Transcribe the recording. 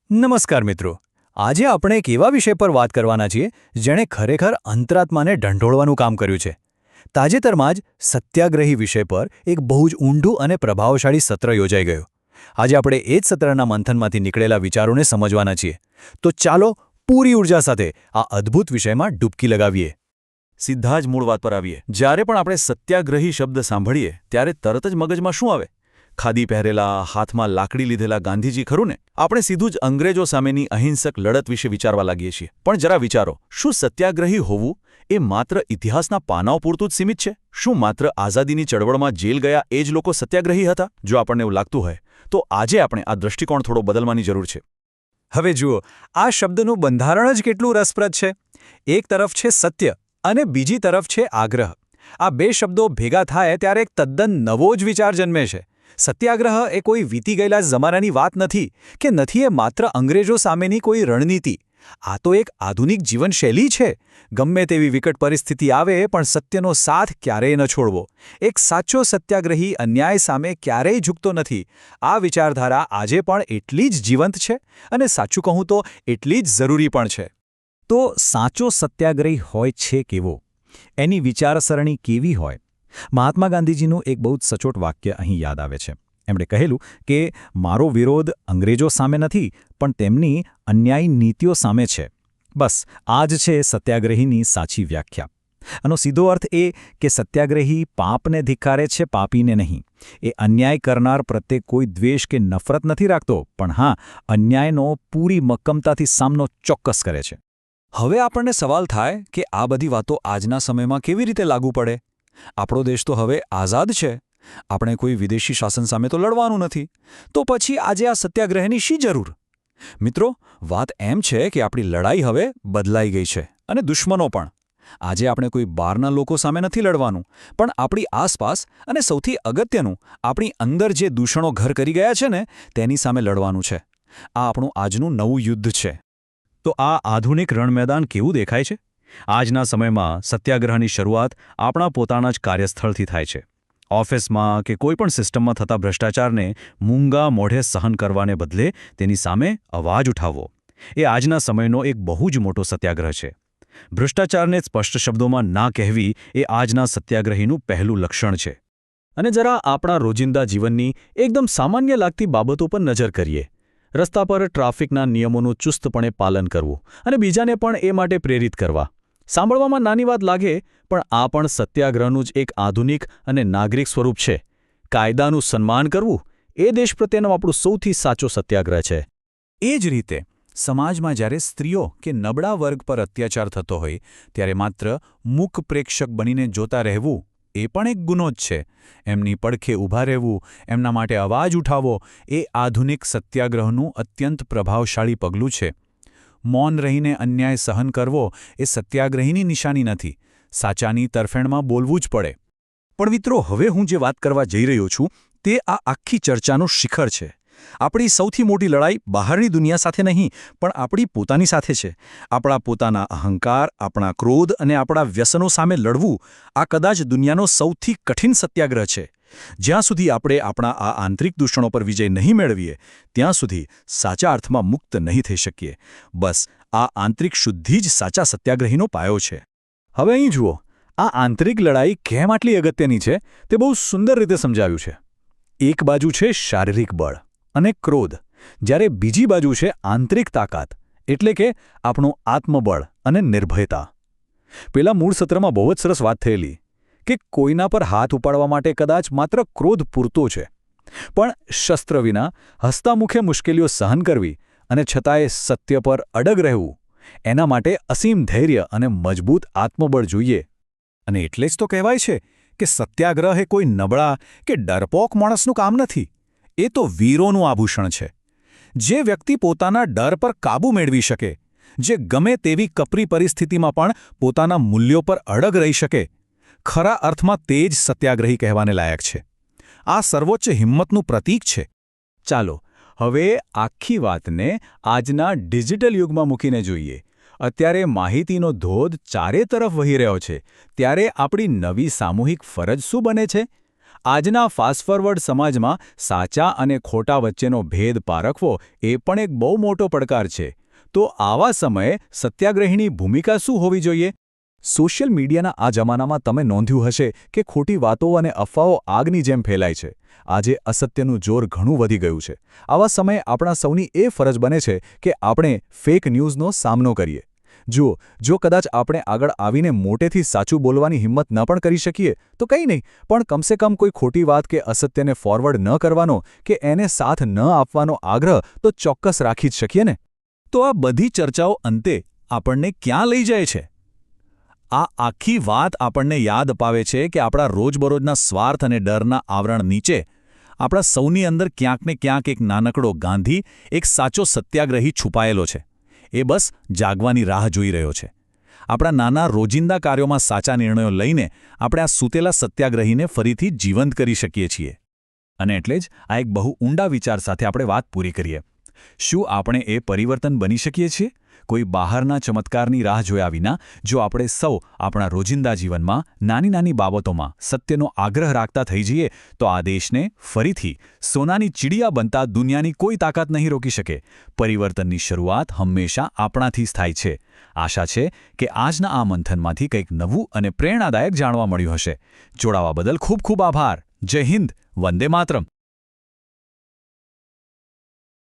નમસ્કાર મિત્રો. આજે આપણે એક એવા વિષય પર વાત કરવાના છીએ જેણે ખરેખર અંતરાત્માને ઢંઢોળવાનું કામ કર્યું છે. તાજેતરમાં જ સત્યાગ્રહી વિષય પર એક બહુ જ ઊંડું અને પ્રભાવશાળી સત્ર યોજાઈ ગયું. આજે આપણે એ જ સત્રના મંથનમાંથી નીકળેલા વિચારોને સમજવાના છીએ. તો ચાલો પૂરી ઊર્જા સાથે આ અદ્ભુત વિષયમાં ડૂબકી લગાવીએ. સીધા જ મૂળ વાત પર આવીએ. જ્યારે પણ આપણે સત્યાગ્રહી શબ્દ સાંભળીએ ત્યારે તરત જ મગજમાં શું આવે? ખાદી પહેરેલા, હાથમાં લાકડી લીધેલા ગાંધીજી ખરું ને? આપણે સીધું જ અંગ્રેજો સામેની અહિંસક લડત વિશે વિચારવા લાગીએ છીએ. પણ જરા વિચારો, શું સત્યાગ્રહી હોવું એ માત્ર ઇતિહાસના પાનાઓ પૂરતું જ સીમિત છે? શું માત્ર આઝાદીની ચળવળમાં જેલ ગયા એ જ લોકો સત્યાગ્રહી હતા? જો આપણને એવું લાગતું હોય તો આજે આપણે આ દૃષ્ટિકોણ થોડો બદલવાની જરૂર છે. હવે જુઓ, આ શબ્દનું બંધારણ જ કેટલું રસપ્રદ છે. એક તરફ છે સત્ય અને બીજી તરફ છે આગ્રહ. આ બે શબ્દો ભેગા થાય ત્યારે એક તદ્દન નવો જ વિચાર જન્મે છે. સત્યાગ્રહ એ કોઈ વીતી ગયેલા જમાનાની વાત નથી કે નથી એ માત્ર અંગ્રેજો સામેની કોઈ રણનીતિ. આ તો એક આધુનિક જીવનશૈલી છે. ગમે તેવી વિકટ પરિસ્થિતિ આવે પણ સત્યનો સાથ ક્યારેય ન છોડવો. એક સાચો સત્યાગ્રહી અન્યાય સામે ક્યારેય ઝૂકતો નથી. આ વિચારધારા આજે પણ એટલી જ જીવંત છે અને સાચું કહું તો એટલી જ જરૂરી પણ છે. તો સાચો સત્યાગ્રહી હોય છે કેવો? એની વિચારસરણી કેવી હોય? મહાત્મા ગાંધીજીનું એક બહુ જ સચોટ વાક્ય અહીં યાદ આવે છે. એમણે કહેલું કે મારો વિરોધ અંગ્રેજો સામે નથી પણ તેમની અન્યાયી નીતિઓ સામે છે. બસ આ જ છે સત્યાગ્રહીની સાચી વ્યાખ્યા. આનો સીધો અર્થ એ કે સત્યાગ્રહી પાપને ધિક્કારે છે, પાપીને નહીં. એ અન્યાય કરનાર પ્રત્યે કોઈ દ્વેષ કે નફરત નથી રાખતો, પણ હા, અન્યાયનો પૂરી મક્કમતાથી સામનો ચોક્કસ કરે છે. હવે આપણને સવાલ થાય કે આ બધી વાતો આજના સમયમાં કેવી રીતે લાગુ પડે? આપણો દેશ તો હવે આઝાદ છે. આપણે કોઈ વિદેશી શાસન સામે તો લડવાનું નથી. તો પછી આજે આ સત્યાગ્રહની શી જરૂર? મિત્રો, વાત એમ છે કે આપણી લડાઈ હવે બદલાઈ ગઈ છે અને દુશ્મનો પણ. આજે આપણે કોઈ બહારના લોકો સામે નથી લડવાનું, પણ આપણી આસપાસ અને સૌથી અગત્યનું આપણી અંદર જે દૂષણો ઘર કરી ગયા છે ને તેની સામે લડવાનું છે. આ આપણું આજનું નવું યુદ્ધ છે. તો આ આધુનિક રણમેદાન કેવું દેખાય છે? આજના સમયમાં સત્યાગ્રહની શરૂઆત આપણા પોતાના જ કાર્યસ્થળથી થાય છે. ઓફિસમાં કે કોઈપણ સિસ્ટમમાં થતા ભ્રષ્ટાચારને મૂંગા મોઢે સહન કરવાને બદલે તેની સામે અવાજ ઉઠાવવો એ આજના સમયનો એક બહુ જ મોટો સત્યાગ્રહ છે. ભ્રષ્ટાચારને સ્પષ્ટ શબ્દોમાં ના કહેવી એ આજના સત્યાગ્રહીનું પહેલું લક્ષણ છે. અને જરા આપણા રોજિંદા જીવનની એકદમ સામાન્ય લાગતી બાબતો પર નજર કરીએ. રસ્તા પર ટ્રાફિકના નિયમોનું ચુસ્તપણે પાલન કરવું અને બીજાને પણ એ માટે પ્રેરિત કરવા. સાંભળવામાં નાની વાત લાગે, પણ આ પણ સત્યાગ્રહનું જ એક આધુનિક અને નાગરિક સ્વરૂપ છે. કાયદાનું સન્માન કરવું એ દેશ પ્રત્યેનો આપણું સૌથી સાચો સત્યાગ્રહ છે. એ જ રીતે સમાજમાં જ્યારે સ્ત્રીઓ કે નબળા વર્ગ પર અત્યાચાર થતો હોય ત્યારે માત્ર મૂક પ્રેક્ષક બનીને જોતા રહેવું એ પણ એક ગુનો જ છે. એમની પડખે ઊભા રહેવું, એમના માટે અવાજ ઉઠાવવો એ આધુનિક સત્યાગ્રહનું અત્યંત પ્રભાવશાળી પગલું છે. મૌન રહીને અન્યાય સહન કરવો એ સત્યાગ્રહીની નિશાની નથી. સાચાની તરફેણમાં બોલવું જ પડે. પણ મિત્રો, હવે હું જે વાત કરવા જઈ રહ્યો છું તે આ આખી ચર્ચાનું શિખર છે. આપણી સૌથી મોટી લડાઈ બહારની દુનિયા સાથે નહીં, પણ આપણી પોતાની સાથે છે. આપણા પોતાના અહંકાર, આપણા ક્રોધ અને આપણા વ્યસનો સામે લડવું આ કદાચ દુનિયાનો સૌથી કઠિન સત્યાગ્રહ છે. જ્યાં સુધી આપણે આપણા આ આંતરિક દૂષણો પર વિજય નહીં મેળવીએ ત્યાં સુધી સાચા અર્થમાં મુક્ત નહીં થઈ શકીએ. બસ આ આંતરિક શુદ્ધિ જ સાચા સત્યાગ્રહીનો પાયો છે. હવે અહીં જુઓ, આ આંતરિક લડાઈ કેમ આટલી અગત્યની છે તે બહુ સુંદર રીતે સમજાવ્યું છે. એક બાજુ છે શારીરિક બળ અને ક્રોધ, જ્યારે બીજી બાજુ છે આંતરિક તાકાત, એટલે કે આપણું આત્મબળ અને નિર્ભયતા. પેલા મૂળ સત્રમાં બહુ જ સરસ વાત થયેલી કે કોઈના પર હાથ ઉપાડવા માટે કદાચ માત્ર ક્રોધ પૂરતો છે, પણ શસ્ત્ર વિના હસતા મુખે મુશ્કેલીઓ સહન કરવી અને છતાંય સત્ય પર અડગ રહેવું, એના માટે અસીમ ધૈર્ય અને મજબૂત આત્મબળ જોઈએ. અને એટલે જ તો કહેવાય છે કે સત્યાગ્રહ એ કોઈ નબળા કે ડરપોક માણસનું કામ નથી. એ તો વીરોનું આભૂષણ છે. જે વ્યક્તિ પોતાના ડર પર કાબૂ મેળવી શકે, જે ગમે તેવી કપરી પરિસ્થિતિમાં પણ પોતાના મૂલ્યો પર અડગ રહી શકે, ખરા અર્થમાં તે જ સત્યાગ્રહી કહેવાને લાયક છે. આ સર્વોચ્ચ હિંમતનું પ્રતીક છે. ચાલો હવે આખી વાતને આજના ડિજિટલ યુગમાં મૂકીને જોઈએ. અત્યારે માહિતીનો ધોધ ચારે તરફ વહી રહ્યો છે, ત્યારે આપણી નવી સામૂહિક ફરજ શું બને છે? આજના ફાસ્ટ-ફોરવર્ડ સમાજમાં સાચા અને ખોટા વચ્ચેનો ભેદ પારખવો એ પણ એક બહુ મોટો પડકાર છે. તો આવા સમયે સત્યાગ્રહીની ભૂમિકા શું હોવી જોઈએ? સોશિયલ મીડિયાના આ જમાનામાં તમે નોંધ્યું હશે કે ખોટી વાતો અને અફવાઓ આગની જેમ ફેલાય છે. આજે અસત્યનું જોર ઘણું વધી ગયું છે. આવા સમયે આપણા સૌની એ ફરજ બને છે કે આપણે ફેક ન્યૂઝનો સામનો કરીએ. જુઓ, જો કદાચ આપણે આગળ આવીને મોટેથી સાચું બોલવાની હિંમત ન પણ કરી શકીએ તો કંઈ નહીં, પણ કમસે કમ કોઈ ખોટી વાત કે અસત્યને ફોરવર્ડ ન કરવાનો કે એને સાથ ન આપવાનો આગ્રહ તો ચોક્કસ રાખી જ શકીએ ને. તો આ બધી ચર્ચાઓ અંતે આપણને ક્યાં લઈ જાય છે? આ આખી વાત આપણને યાદ અપાવે છે કે આપણા રોજબરોજના સ્વાર્થ અને ડરના આવરણ નીચે આપણા સૌની અંદર ક્યાંક ને ક્યાંક એક નાનકડો ગાંધી, એક સાચો સત્યાગ્રહી છુપાયેલો છે. એ બસ જાગવાની રાહ જોઈ રહ્યો છે. આપણા નાના રોજિંદા કાર્યોમાં સાચા નિર્ણયો લઈને આપણે આ સૂતેલા સત્યાગ્રહીને ફરીથી જીવંત કરી શકીએ છીએ. અને એટલે જ આ એક બહુ ઊંડા વિચાર સાથે આપણે વાત પૂરી કરીએ. શું આપણે એ પરિવર્તન બની શકીએ છીએ? કોઈ બહારના ચમત્કારની રાહ જોયા વિના જો આપણે સૌ આપણા રોજિંદા જીવનમાં નાની નાની બાબતોમાં સત્યનો આગ્રહ રાખતા થઈ જઈએ તો આ દેશને ફરીથી સોનાની ચીડિયા બનતા દુનિયાની કોઈ તાકાત નહીં રોકી શકે. પરિવર્તનની શરૂઆત હંમેશા આપણાથી જ થાય છે. આશા છે કે આજના આ મંથનમાંથી કંઈક નવું અને પ્રેરણાદાયક જાણવા મળ્યું હશે. જોડાવા બદલ ખૂબ ખૂબ આભાર. જય હિન્દ. વંદે માતરમ.